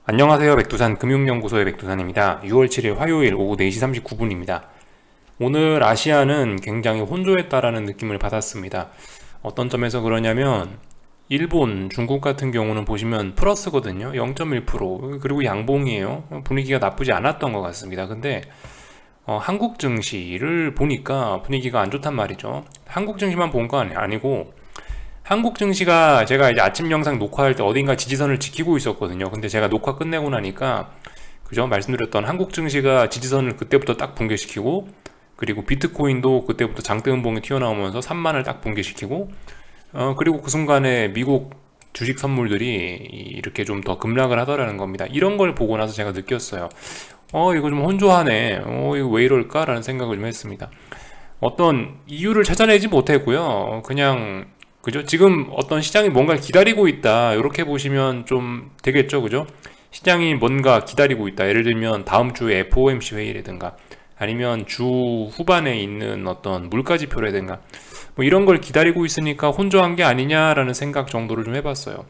안녕하세요. 백두산 금융연구소의 백두산입니다. 6월 7일 화요일 오후 4시 39분입니다. 오늘 아시아는 굉장히 혼조했다라는 느낌을 받았습니다. 어떤 점에서 그러냐면 일본, 중국 같은 경우는 보시면 플러스거든요. 0.1%, 그리고 양봉이에요. 분위기가 나쁘지 않았던 것 같습니다. 근데 한국 증시를 보니까 분위기가 안 좋단 말이죠. 한국 증시만 본 거 아니고 한국 증시가 제가 이제 아침 영상 녹화할 때 어딘가 지지선을 지키고 있었거든요. 근데 제가 녹화 끝내고 나니까 그죠? 말씀드렸던 한국 증시가 지지선을 그때부터 딱 붕괴시키고, 그리고 비트코인도 그때부터 장대 음봉이 튀어나오면서 3만을 딱 붕괴시키고, 그리고 그 순간에 미국 주식 선물들이 이렇게 좀 더 급락을 하더라는 겁니다. 이런 걸 보고 나서 제가 느꼈어요. 이거 좀 혼조하네. 이거 왜 이럴까라는 생각을 좀 했습니다. 어떤 이유를 찾아내지 못했고요. 그냥 그죠? 지금 어떤 시장이 뭔가를 기다리고 있다, 이렇게 보시면 좀 되겠죠, 그죠? 시장이 뭔가 기다리고 있다. 예를 들면 다음 주에 FOMC 회의라든가, 아니면 주 후반에 있는 어떤 물가지표라든가, 뭐 이런 걸 기다리고 있으니까 혼조한 게 아니냐라는 생각 정도를 좀 해봤어요.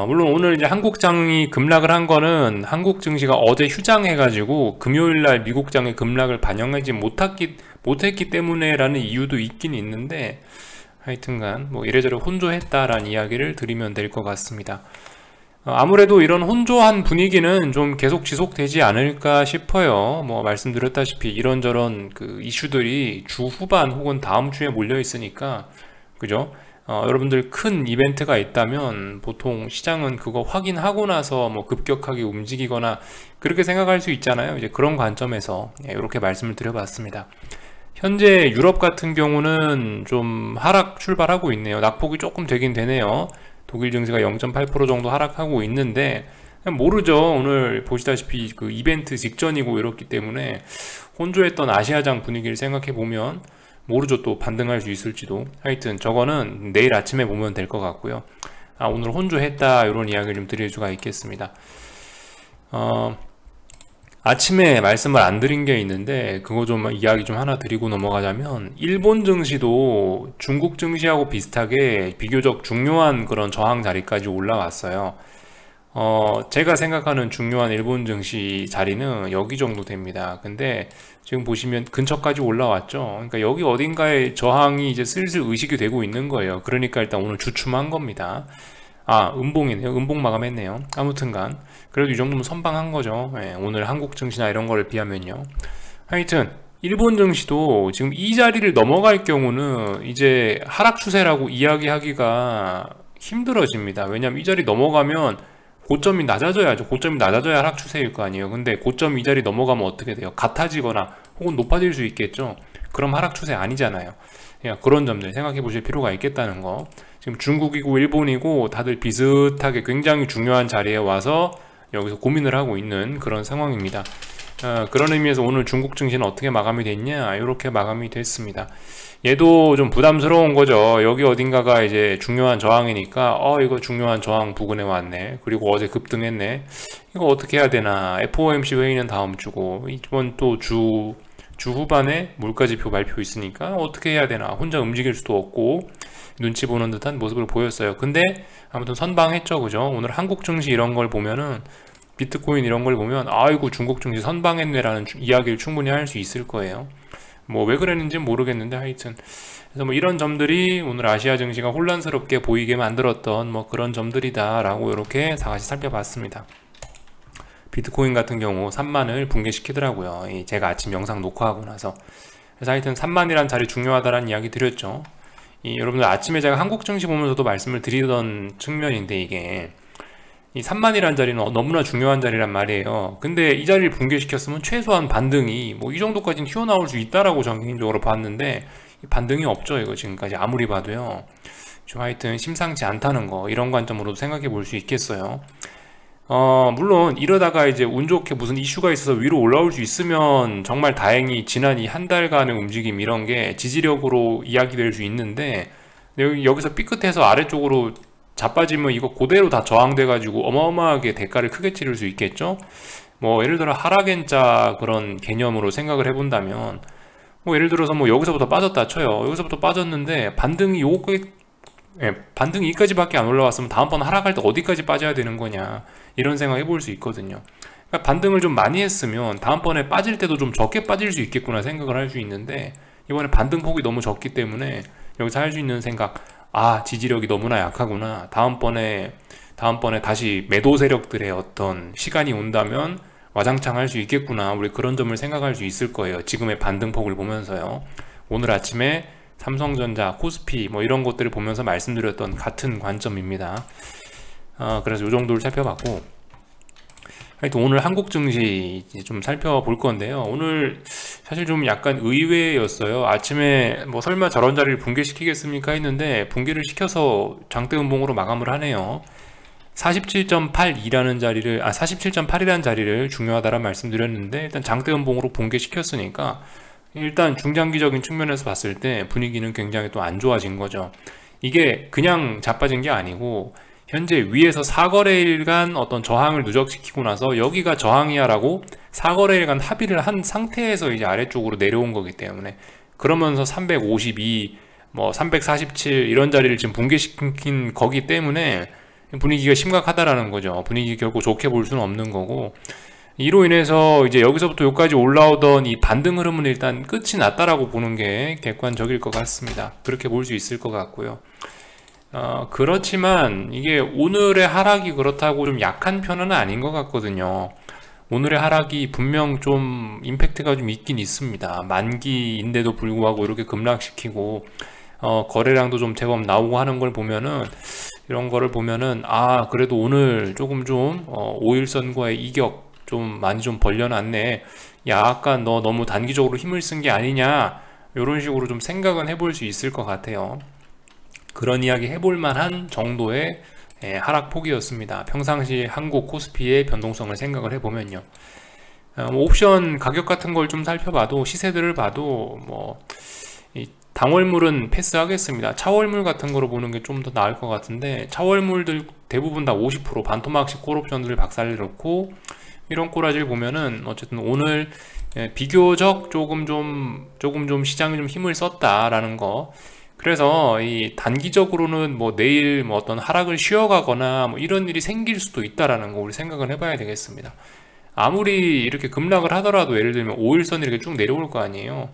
물론 오늘 이제 한국장이 급락을 한 거는 한국 증시가 어제 휴장해가지고 금요일날 미국장의 급락을 반영하지 못했기 때문에라는 이유도 있긴 있는데, 하여튼간 뭐 이래저래 혼조했다라는 이야기를 드리면 될 것 같습니다. 아무래도 이런 혼조한 분위기는 좀 계속 지속되지 않을까 싶어요. 뭐 말씀드렸다시피 이런저런 그 이슈들이 주 후반 혹은 다음 주에 몰려 있으니까, 그죠? 여러분들 큰 이벤트가 있다면 보통 시장은 그거 확인하고 나서 뭐 급격하게 움직이거나 그렇게 생각할 수 있잖아요. 이제 그런 관점에서 이렇게 말씀을 드려봤습니다. 현재 유럽 같은 경우는 좀 하락 출발하고 있네요. 낙폭이 조금 되긴 되네요. 독일 증시가 0.8% 정도 하락하고 있는데, 모르죠. 오늘 보시다시피 그 이벤트 직전이고 이렇기 때문에 혼조했던 아시아장 분위기를 생각해 보면 모르죠. 또 반등할 수 있을지도. 하여튼 저거는 내일 아침에 보면 될 것 같고요. 오늘 혼조했다, 이런 이야기를 좀 드릴 수가 있겠습니다. 아침에 말씀을 안 드린 게 있는데 그거 좀 이야기 좀 하나 드리고 넘어가자면, 일본 증시도 중국 증시하고 비슷하게 비교적 중요한 그런 저항 자리까지 올라왔어요. 제가 생각하는 중요한 일본 증시 자리는 여기 정도 됩니다. 근데 지금 보시면 근처까지 올라왔죠. 그러니까 여기 어딘가에 저항이 이제 슬슬 의식이 되고 있는 거예요. 그러니까 일단 오늘 주춤한 겁니다. 음봉이네요. 음봉 마감했네요. 아무튼간 그래도 이 정도면 선방한 거죠. 오늘 한국 증시나 이런 거를 비하면요. 하여튼 일본 증시도 지금 이 자리를 넘어갈 경우는 이제 하락 추세라고 이야기하기가 힘들어집니다. 왜냐하면 이 자리 넘어가면 고점이 낮아져야죠. 고점이 낮아져야 하락 추세일 거 아니에요. 근데 고점 이 자리 넘어가면 어떻게 돼요? 같아지거나 혹은 높아질 수 있겠죠. 그럼 하락 추세 아니잖아요. 그런 점들 생각해 보실 필요가 있겠다는 거. 지금 중국이고 일본이고 다들 비슷하게 굉장히 중요한 자리에 와서 여기서 고민을 하고 있는 그런 상황입니다. 그런 의미에서 오늘 중국 증시는 어떻게 마감이 됐냐, 이렇게 마감이 됐습니다. 얘도 좀 부담스러운 거죠. 여기 어딘가가 이제 중요한 저항이니까 이거 중요한 저항 부근에 왔네, 그리고 어제 급등했네, 이거 어떻게 해야 되나. FOMC 회의는 다음 주고 이번 또 주 후반에 물가지표 발표 있으니까 어떻게 해야 되나. 혼자 움직일 수도 없고 눈치 보는 듯한 모습을 보였어요. 근데 아무튼 선방했죠, 그죠? 오늘 한국 증시 이런 걸 보면은, 비트코인 이런 걸 보면 아이고 중국 증시 선방했네 라는 이야기를 충분히 할 수 있을 거예요. 뭐 왜 그랬는지는 모르겠는데, 하여튼 그래서 뭐 이런 점들이 오늘 아시아 증시가 혼란스럽게 보이게 만들었던 뭐 그런 점들이다 라고 이렇게 다시 살펴봤습니다. 비트코인 같은 경우 3만을 붕괴시키더라고요. 제가 아침 영상 녹화하고 나서. 그래서 하여튼 3만이란 자리 중요하다라는 이야기 드렸죠. 여러분들 아침에 제가 한국 증시 보면서도 말씀을 드리던 측면인데, 이게 이 3만이란 자리는 너무나 중요한 자리란 말이에요. 근데 이 자리를 붕괴시켰으면 최소한 반등이 뭐 이 정도까지는 튀어나올 수 있다라고 저는 개인적으로 봤는데, 반등이 없죠. 이거 지금까지 아무리 봐도요. 좀 하여튼 심상치 않다는 거, 이런 관점으로도 생각해 볼 수 있겠어요. 물론 이러다가 이제 운 좋게 무슨 이슈가 있어서 위로 올라올 수 있으면 정말 다행히 지난 이 한 달간의 움직임 이런 게 지지력으로 이야기될 수 있는데, 여기서 삐끗해서 아래쪽으로 자빠지면 이거 그대로 다 저항돼 가지고 어마어마하게 대가를 크게 치를 수 있겠죠. 뭐 예를 들어 하락엔자 그런 개념으로 생각을 해본다면, 뭐 예를 들어서 뭐 여기서부터 빠졌다 쳐요. 여기서부터 빠졌는데 반등이 요게 예, 반등 2까지밖에 안 올라왔으면 다음번 하락할 때 어디까지 빠져야 되는 거냐, 이런 생각 해볼 수 있거든요. 그러니까 반등을 좀 많이 했으면 다음번에 빠질 때도 좀 적게 빠질 수 있겠구나 생각을 할 수 있는데, 이번에 반등 폭이 너무 적기 때문에 여기서 할 수 있는 생각, 아, 지지력이 너무나 약하구나, 다음번에 다시 매도 세력들의 어떤 시간이 온다면 와장창 할 수 있겠구나, 우리 그런 점을 생각할 수 있을 거예요. 지금의 반등폭을 보면서요. 오늘 아침에 삼성전자, 코스피 뭐 이런 것들을 보면서 말씀드렸던 같은 관점입니다. 그래서 이 정도를 살펴봤고, 하여튼 오늘 한국 증시 좀 살펴볼 건데요. 오늘 사실 좀 약간 의외였어요. 아침에 뭐 설마 저런 자리를 붕괴시키겠습니까 했는데 붕괴를 시켜서 장대 음봉으로 마감을 하네요. 47.82라는 자리를 47.8이라는 자리를 중요하다라는 말씀드렸는데, 일단 장대 음봉으로 붕괴시켰으니까 일단 중장기적인 측면에서 봤을 때 분위기는 굉장히 또 안 좋아진 거죠. 이게 그냥 자빠진 게 아니고 현재 위에서 4거래일간 어떤 저항을 누적시키고 나서 여기가 저항이야 라고 4거래일간 합의를 한 상태에서 이제 아래쪽으로 내려온 거기 때문에, 그러면서 352, 뭐 347 이런 자리를 지금 붕괴시킨 거기 때문에 분위기가 심각하다라는 거죠. 분위기 결코 좋게 볼 수는 없는 거고, 이로 인해서 이제 여기서부터 여기까지 올라오던 이 반등 흐름은 일단 끝이 났다라고 보는 게 객관적일 것 같습니다. 그렇게 볼 수 있을 것 같고요. 그렇지만 이게 오늘의 하락이 그렇다고 좀 약한 편은 아닌 것 같거든요. 오늘의 하락이 분명 좀 임팩트가 좀 있긴 있습니다. 만기인데도 불구하고 이렇게 급락시키고 거래량도 좀 제법 나오고 하는 걸 보면은, 이런 거를 보면은 그래도 오늘 조금 좀 5일선과의 이격 좀 많이 좀 벌려놨네, 약간 너 너무 단기적으로 힘을 쓴 게 아니냐, 이런 식으로 좀 생각은 해볼 수 있을 것 같아요. 그런 이야기 해볼 만한 정도의 하락폭이었습니다. 평상시 한국 코스피의 변동성을 생각을 해보면요. 옵션 가격 같은 걸 좀 살펴봐도, 시세들을 봐도 이 당월물은 패스하겠습니다. 차월물 같은 거로 보는 게 좀 더 나을 것 같은데, 차월물들 대부분 다 50% 반토막식 콜옵션들을 박살내놓고 이런 꼬라지를 보면은 어쨌든 오늘 비교적 조금 좀 시장이 좀 힘을 썼다라는 거. 그래서 이 단기적으로는 뭐 내일 뭐 어떤 하락을 쉬어가거나 뭐 이런 일이 생길 수도 있다라는 거 우리 생각을 해봐야 되겠습니다. 아무리 이렇게 급락을 하더라도 예를 들면 5일선 이렇게 쭉 내려올 거 아니에요.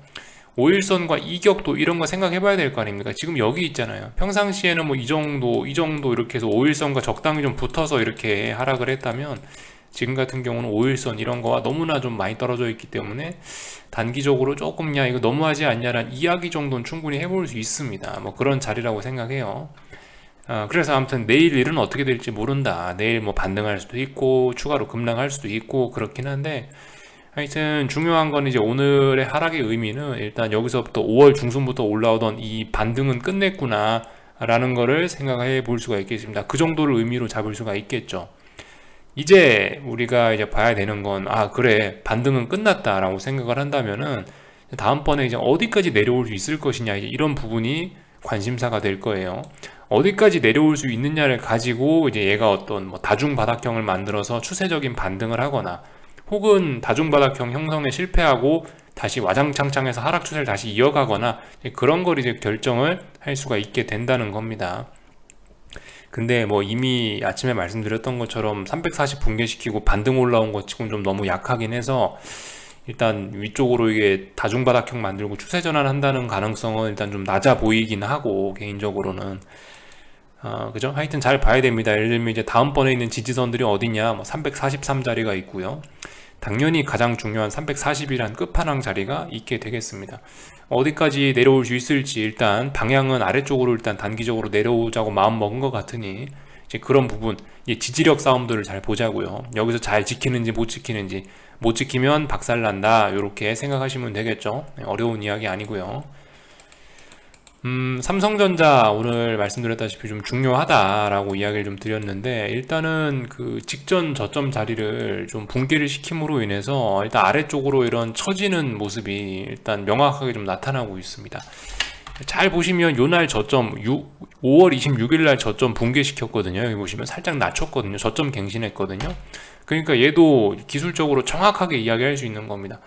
5일선과 이격도 이런 거 생각해봐야 될 거 아닙니까? 지금 여기 있잖아요. 평상시에는 뭐 이 정도 이렇게 해서 5일선과 적당히 좀 붙어서 이렇게 하락을 했다면, 지금 같은 경우는 5일선 이런 거와 너무나 좀 많이 떨어져 있기 때문에 단기적으로 조금 이거 너무하지 않냐라는 이야기 정도는 충분히 해볼 수 있습니다. 뭐 그런 자리라고 생각해요. 그래서 아무튼 내일 일은 어떻게 될지 모른다. 내일 뭐 반등할 수도 있고 추가로 급락할 수도 있고 그렇긴 한데, 하여튼 중요한 건 이제 오늘의 하락의 의미는 일단 여기서부터 5월 중순부터 올라오던 이 반등은 끝냈구나 라는 거를 생각해 볼 수가 있겠습니다. 그 정도를 의미로 잡을 수가 있겠죠. 이제 우리가 이제 봐야 되는 건, 그래, 반등은 끝났다 라고 생각을 한다면은 다음번에 이제 어디까지 내려올 수 있을 것이냐, 이런 부분이 관심사가 될 거예요. 어디까지 내려올 수 있느냐를 가지고 이제 얘가 어떤 뭐 다중바닥형을 만들어서 추세적인 반등을 하거나, 혹은 다중바닥형 형성에 실패하고 다시 와장창창해서 하락 추세를 다시 이어가거나, 그런 걸 이제 결정을 할 수가 있게 된다는 겁니다. 근데 뭐 이미 아침에 말씀드렸던 것처럼 340 붕괴시키고 반등 올라온 것 치고는 좀 너무 약하긴 해서, 일단 위쪽으로 이게 다중바닥형 만들고 추세 전환한다는 가능성은 일단 좀 낮아 보이긴 하고, 개인적으로는 그죠? 하여튼 잘 봐야 됩니다. 예를 들면 이제 다음번에 있는 지지선들이 어디냐, 뭐 343자리가 있고요. 당연히 가장 중요한 340이란 끝판왕 자리가 있게 되겠습니다. 어디까지 내려올 수 있을지, 일단 방향은 아래쪽으로 일단 단기적으로 내려오자고 마음 먹은 것 같으니 이제 그런 부분, 지지력 싸움들을 잘 보자고요. 여기서 잘 지키는지 못 지키는지, 못 지키면 박살난다, 이렇게 생각하시면 되겠죠. 어려운 이야기 아니고요. 삼성전자 오늘 말씀드렸다시피 좀 중요하다라고 이야기를 좀 드렸는데, 일단은 그 직전 저점 자리를 좀 붕괴를 시킴으로 인해서 일단 아래쪽으로 이런 처지는 모습이 일단 명확하게 좀 나타나고 있습니다. 잘 보시면 요날 저점 5월 26일 날 저점 붕괴시켰거든요. 여기 보시면 살짝 낮췄거든요. 저점 갱신했거든요. 그러니까 얘도 기술적으로 정확하게 이야기할 수 있는 겁니다.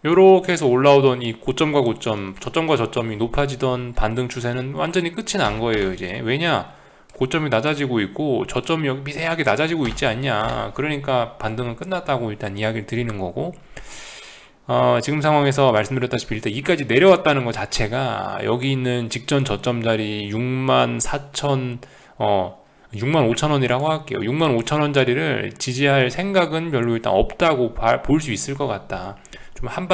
요렇게 해서 올라오던 이 고점과 고점, 저점과 저점이 높아지던 반등 추세는 완전히 끝이 난 거예요 이제. 왜냐? 고점이 낮아지고 있고 저점이 여기 미세하게 낮아지고 있지 않냐. 그러니까 반등은 끝났다고 일단 이야기를 드리는 거고, 지금 상황에서 말씀드렸다시피 일단 이까지 내려왔다는 것 자체가 여기 있는 직전 저점 자리 65,000원이라고 할게요. 65,000원 자리를 지지할 생각은 별로 일단 없다고 볼 수 있을 것 같다. 좀 한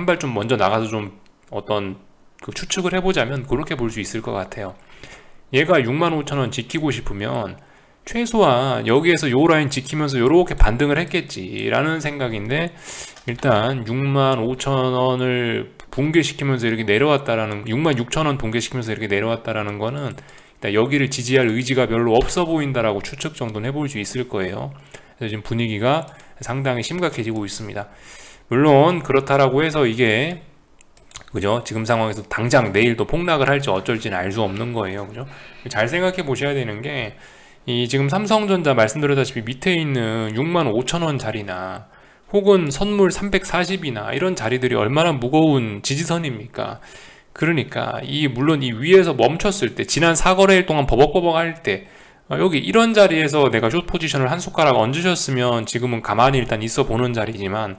발 좀 먼저 나가서 좀 어떤 그 추측을 해보자면 그렇게 볼 수 있을 것 같아요. 얘가 65,000원 지키고 싶으면 최소한 여기에서 요 라인 지키면서 요렇게 반등을 했겠지라는 생각인데, 일단 65,000원을 붕괴시키면서 이렇게 내려왔다라는, 66,000원 붕괴시키면서 이렇게 내려왔다라는 거는 일단 여기를 지지할 의지가 별로 없어 보인다라고 추측 정도는 해볼 수 있을 거예요. 그래서 지금 분위기가 상당히 심각해지고 있습니다. 물론 그렇다라고 해서 이게 그죠? 지금 상황에서 당장 내일 또 폭락을 할지 어쩔지는 알 수 없는 거예요. 그죠? 잘 생각해 보셔야 되는 게, 이 지금 삼성전자 말씀드렸다시피 밑에 있는 65,000원 자리나 혹은 선물 340이나 이런 자리들이 얼마나 무거운 지지선입니까? 그러니까 물론 이 위에서 멈췄을 때, 지난 4거래일 동안 버벅버벅 할 때 여기 이런 자리에서 내가 숏 포지션을 한 숟가락 얹으셨으면 지금은 가만히 일단 있어 보는 자리지만,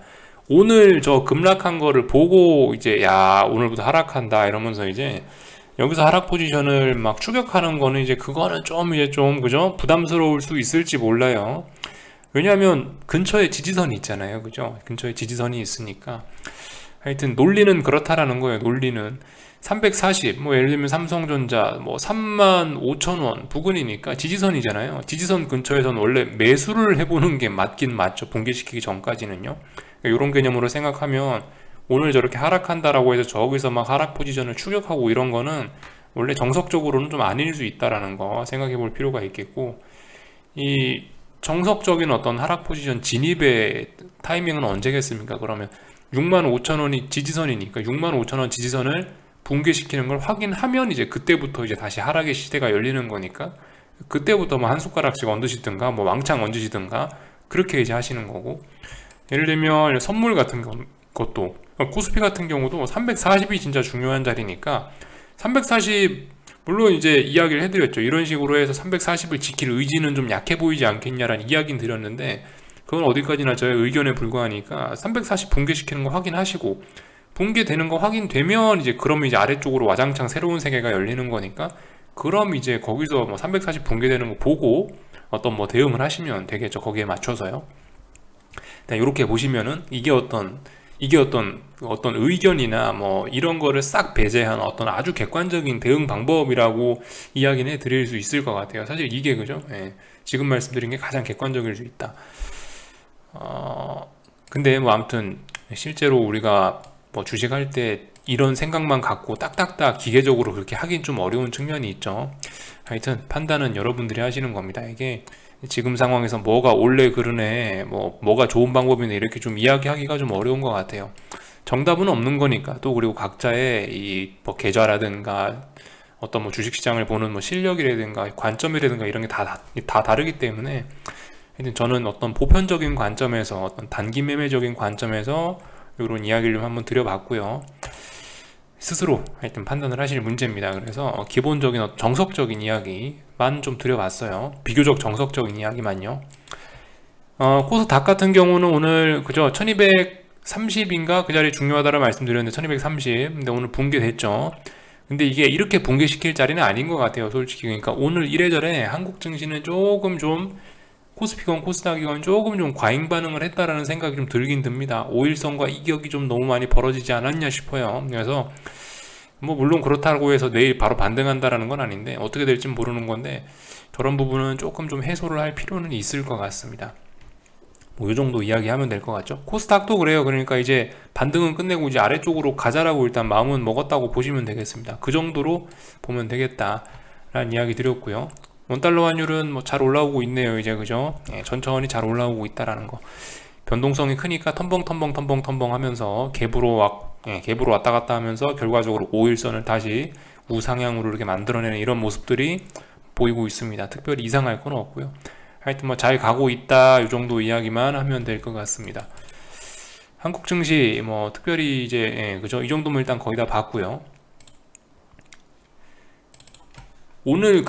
오늘 저 급락한 거를 보고 이제 야 오늘부터 하락한다 이러면서 이제 여기서 하락 포지션을 막 추격하는 거는 이제 그거는 좀 그죠? 부담스러울 수 있을지 몰라요. 왜냐하면 근처에 지지선이 있잖아요. 그죠? 근처에 지지선이 있으니까. 하여튼 논리는 그렇다라는 거예요. 논리는 340, 뭐 예를 들면 삼성전자 뭐 35,000원 부근이니까 지지선이잖아요. 지지선 근처에서는 원래 매수를 해보는 게 맞긴 맞죠. 붕괴시키기 전까지는요. 이런 개념으로 생각하면 오늘 저렇게 하락한다라고 해서 저기서 막 하락 포지션을 추격하고 이런 거는 원래 정석적으로는 좀 아닐 수 있다라는 거 생각해 볼 필요가 있겠고, 이 정석적인 어떤 하락 포지션 진입의 타이밍은 언제겠습니까? 그러면 65,000원이 지지선이니까 65,000원 지지선을 붕괴시키는 걸 확인하면 이제 그때부터 이제 다시 하락의 시대가 열리는 거니까, 그때부터 뭐 한 숟가락씩 얹으시든가 뭐 왕창 얹으시든가 그렇게 이제 하시는 거고, 예를 들면 선물 같은 것도 코스피 같은 경우도 340이 진짜 중요한 자리니까 340 물론 이제 이야기를 해드렸죠. 이런 식으로 해서 340을 지킬 의지는 좀 약해 보이지 않겠냐라는 이야기는 드렸는데, 그건 어디까지나 저의 의견에 불과하니까 340 붕괴시키는 거 확인하시고, 붕괴되는 거 확인되면 이제 그러면 이제 아래쪽으로 와장창 새로운 세계가 열리는 거니까, 그럼 이제 거기서 뭐 340 붕괴되는 거 보고 어떤 뭐 대응을 하시면 되겠죠. 거기에 맞춰서요. 이렇게 보시면은 이게 어떤 의견이나 뭐 이런 거를 싹 배제한 어떤 아주 객관적인 대응 방법이라고 이야기는 해드릴 수 있을 것 같아요. 사실 이게 그죠? 예, 지금 말씀드린 게 가장 객관적일 수 있다. 근데 뭐 아무튼 실제로 우리가 뭐 주식할 때 이런 생각만 갖고 딱딱딱 기계적으로 그렇게 하긴 좀 어려운 측면이 있죠. 하여튼 판단은 여러분들이 하시는 겁니다. 이게 지금 상황에서 뭐가 원래 그러네, 뭐가 좋은 방법이네 이렇게 좀 이야기하기가 좀 어려운 것 같아요. 정답은 없는 거니까. 또 그리고 각자의 이 뭐 계좌라든가 어떤 뭐 주식시장을 보는 뭐 실력이라든가 관점이라든가 이런 게 다 다르기 때문에, 하여튼 저는 어떤 보편적인 관점에서, 어떤 단기 매매적인 관점에서 이런 이야기를 좀 한번 드려봤고요. 스스로 하여튼 판단을 하실 문제입니다. 그래서 기본적인 정석적인 이야기만 좀 드려봤어요. 비교적 정석적인 이야기만요. 코스닥 같은 경우는 오늘 그죠, 1230인가 그 자리 중요하다고 말씀드렸는데 1230, 근데 오늘 붕괴됐죠. 근데 이게 이렇게 붕괴시킬 자리는 아닌 것 같아요, 솔직히. 그러니까 오늘 이래저래 한국 증시는 조금 좀, 코스피건 코스닥이건 조금 좀 과잉 반응을 했다라는 생각이 좀 들긴 듭니다. 5일선과 이격이 좀 너무 많이 벌어지지 않았냐 싶어요. 그래서 뭐 물론 그렇다고 해서 내일 바로 반등한다라는 건 아닌데, 어떻게 될지는 모르는 건데 저런 부분은 조금 좀 해소를 할 필요는 있을 것 같습니다. 뭐 이 정도 이야기하면 될 것 같죠. 코스닥도 그래요. 그러니까 이제 반등은 끝내고 이제 아래쪽으로 가자라고 일단 마음은 먹었다고 보시면 되겠습니다. 그 정도로 보면 되겠다라는 이야기 드렸고요. 원달러 환율은 뭐 잘 올라오고 있네요. 이제 그죠? 예, 천천히 잘 올라오고 있다라는 거. 변동성이 크니까 텀벙 하면서 갭으로 왔다 갔다 하면서 결과적으로 5일선을 다시 우상향으로 이렇게 만들어내는 이런 모습들이 보이고 있습니다. 특별히 이상할 건 없고요. 하여튼 뭐 잘 가고 있다 이 정도 이야기만 하면 될 것 같습니다. 한국 증시 뭐 특별히 이제 그죠? 이 정도면 일단 거의 다 봤고요. 오늘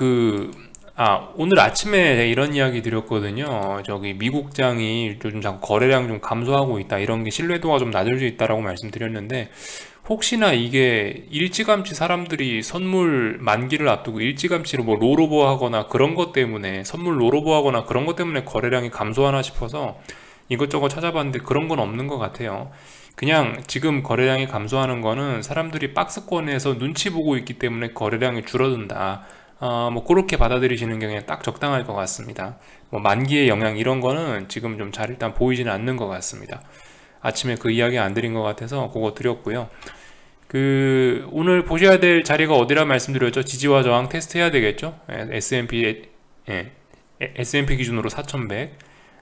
오늘 아침에 이런 이야기 드렸거든요. 저기 미국장이 요즘 자꾸 거래량 좀 감소하고 있다. 이런 게 신뢰도가 좀 낮을 수 있다라고 말씀드렸는데, 혹시나 이게 일찌감치 사람들이 선물 만기를 앞두고 일찌감치로 뭐 롤오버 하거나 그런 것 때문에, 선물 롤오버 하거나 그런 것 때문에 거래량이 감소하나 싶어서 이것저것 찾아봤는데 그런 건 없는 것 같아요. 그냥 지금 거래량이 감소하는 거는 사람들이 박스권에서 눈치 보고 있기 때문에 거래량이 줄어든다. 뭐 그렇게 받아들이시는 게 그냥 딱 적당할 것 같습니다. 뭐 만기의 영향 이런 거는 지금 좀 잘 일단 보이지는 않는 것 같습니다. 아침에 그 이야기 안 드린 것 같아서 그거 드렸고요. 오늘 보셔야 될 자리가 어디라 말씀드렸죠? 지지와 저항 테스트 해야 되겠죠? S&P 기준으로 4100,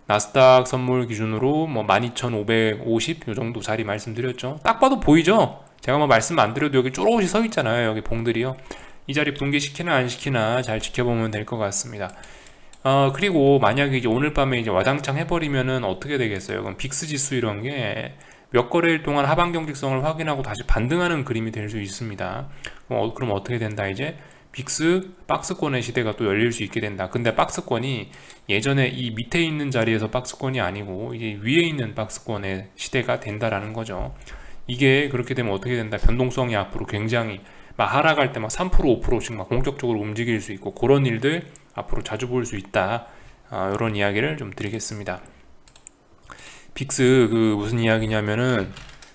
나스닥 선물 기준으로 뭐 12550 요 정도 자리 말씀드렸죠. 딱 봐도 보이죠? 제가 뭐 말씀 안 드려도 여기 쪼로시 서 있잖아요. 여기 봉들이요. 이 자리 붕괴시키나 안 시키나 잘 지켜보면 될 것 같습니다. 그리고 만약에 이제 오늘 밤에 이제 와장창 해버리면은 어떻게 되겠어요? 그럼 빅스 지수 이런 게 몇 거래일 동안 하방 경직성을 확인하고 다시 반등하는 그림이 될 수 있습니다. 그럼 어떻게 된다 이제? 빅스 박스권의 시대가 또 열릴 수 있게 된다. 근데 박스권이 예전에 이 밑에 있는 자리에서 박스권이 아니고 이제 위에 있는 박스권의 시대가 된다라는 거죠. 이게 그렇게 되면 어떻게 된다? 변동성이 앞으로 굉장히 막 하락할 때 막 3% 5%씩 막 공격적으로 움직일 수 있고 그런 일들 앞으로 자주 볼 수 있다. 이런 이야기를 좀 드리겠습니다. 빅스 무슨 이야기냐면은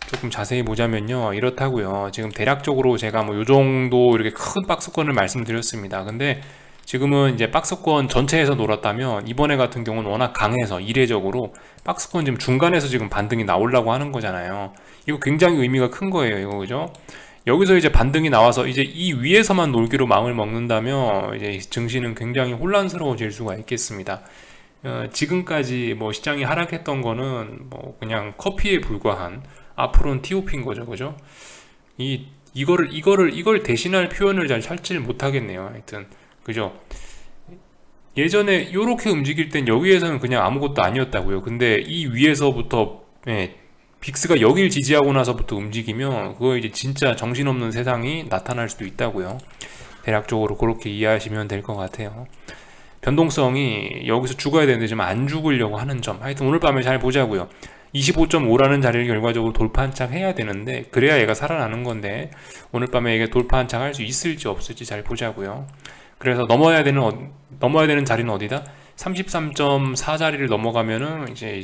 조금 자세히 보자면요 이렇다고요. 지금 대략적으로 제가 뭐 요정도 이렇게 큰 박스권을 말씀드렸습니다. 근데 지금은 이제 박스권 전체에서 놀았다면 이번에 같은 경우는 워낙 강해서 이례적으로 박스권 지금 중간에서 지금 반등이 나오려고 하는 거잖아요. 이거 굉장히 의미가 큰 거예요. 이거 그죠? 여기서 이제 반등이 나와서 이제 이 위에서만 놀기로 마음을 먹는다면 이제 증시는 굉장히 혼란스러워질 수가 있겠습니다. 지금까지 뭐 시장이 하락했던 거는 뭐 그냥 커피에 불과한 앞으로는 TOP인 거죠, 그죠? 이걸 대신할 표현을 잘 찾지를 못하겠네요. 하여튼 그죠? 예전에 요렇게 움직일 땐 여기에서는 그냥 아무것도 아니었다고요. 근데 이 위에서부터 빅스가 여길 지지하고 나서부터 움직이면 그거 이제 진짜 정신없는 세상이 나타날 수도 있다고요. 대략적으로 그렇게 이해하시면 될 것 같아요. 변동성이 여기서 죽어야 되는데 좀 안 죽으려고 하는 점, 하여튼 오늘 밤에 잘 보자고요. 25.5라는 자리를 결과적으로 돌파 한착 해야 되는데 그래야 얘가 살아나는 건데 오늘 밤에 이게 돌파 한착 할 수 있을지 없을지 잘 보자고요. 그래서 넘어야 되는 자리는 어디다? 33.4 자리를 넘어가면은 이제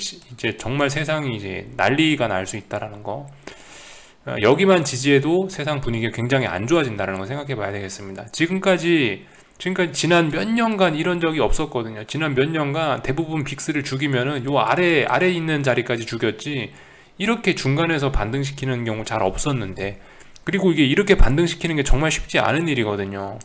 정말 세상이 이제 난리가 날 수 있다라는 거. 여기만 지지해도 세상 분위기가 굉장히 안 좋아진다는 거 생각해 봐야 되겠습니다. 지금까지 지난 몇 년간 이런 적이 없었거든요. 지난 몇 년간 대부분 빅스를 죽이면은 요 아래 있는 자리까지 죽였지 이렇게 중간에서 반등시키는 경우 잘 없었는데, 그리고 이게 이렇게 반등시키는 게 정말 쉽지 않은 일이거든요.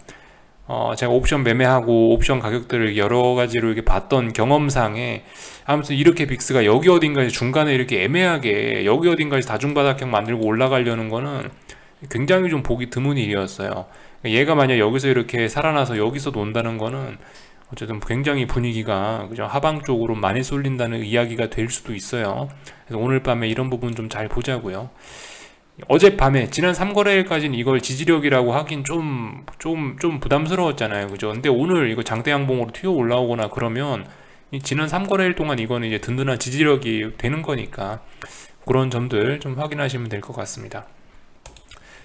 제가 옵션 매매하고 옵션 가격들을 여러 가지로 이렇게 봤던 경험상에 아무튼 이렇게 빅스가 여기 어딘가에 중간에 이렇게 애매하게 여기 어딘가에 다중바닥형 만들고 올라가려는 거는 굉장히 좀 보기 드문 일이었어요. 얘가 만약 여기서 이렇게 살아나서 여기서 논다는 거는 어쨌든 굉장히 분위기가 그죠? 하방 쪽으로 많이 쏠린다는 이야기가 될 수도 있어요. 그래서 오늘 밤에 이런 부분 좀 잘 보자고요. 어젯밤에 지난 3거래일까지는 이걸 지지력이라고 하긴 좀 부담스러웠잖아요. 그죠? 근데 오늘 이거 장대양봉으로 튀어 올라오거나 그러면 지난 3거래일 동안 이거는 이제 든든한 지지력이 되는 거니까 그런 점들 좀 확인하시면 될 것 같습니다.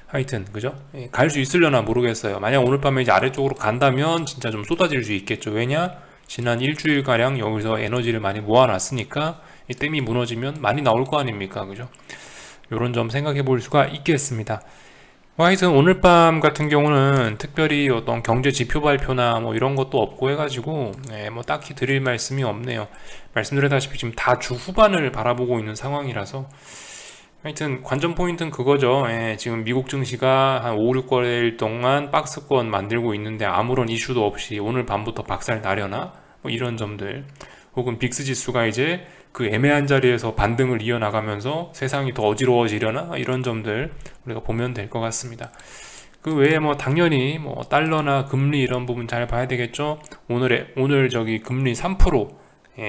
하여튼 그죠? 갈 수 있으려나 모르겠어요. 만약 오늘 밤에 이제 아래쪽으로 간다면 진짜 좀 쏟아질 수 있겠죠. 왜냐? 지난 일주일가량 여기서 에너지를 많이 모아놨으니까 이 댐이 무너지면 많이 나올 거 아닙니까? 그죠? 이런 점 생각해 볼 수가 있겠습니다. 하여튼 오늘 밤 같은 경우는 특별히 어떤 경제 지표 발표나 뭐 이런 것도 없고 해가지고 뭐 딱히 드릴 말씀이 없네요. 말씀드렸다시피 지금 다 주 후반을 바라보고 있는 상황이라서 하여튼 관전 포인트는 그거죠. 지금 미국 증시가 한 5, 6거래일 동안 박스권 만들고 있는데 아무런 이슈도 없이 오늘 밤부터 박살 나려나? 뭐 이런 점들, 혹은 빅스 지수가 이제 그 애매한 자리에서 반등을 이어나가면서 세상이 더 어지러워지려나? 이런 점들 우리가 보면 될 것 같습니다. 그 외에 뭐 당연히 뭐 달러나 금리 이런 부분 잘 봐야 되겠죠. 오늘 저기 금리 3%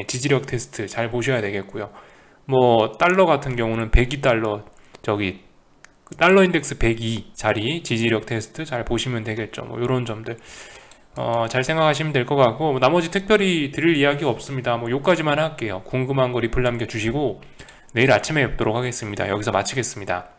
지지력 테스트 잘 보셔야 되겠고요. 뭐 달러 같은 경우는 102달러, 저기 달러 인덱스 102 자리 지지력 테스트 잘 보시면 되겠죠. 뭐 이런 점들 잘 생각하시면 될 것 같고, 뭐 나머지 특별히 드릴 이야기가 없습니다. 뭐 요까지만 할게요. 궁금한 거 리플 남겨주시고 내일 아침에 뵙도록 하겠습니다. 여기서 마치겠습니다.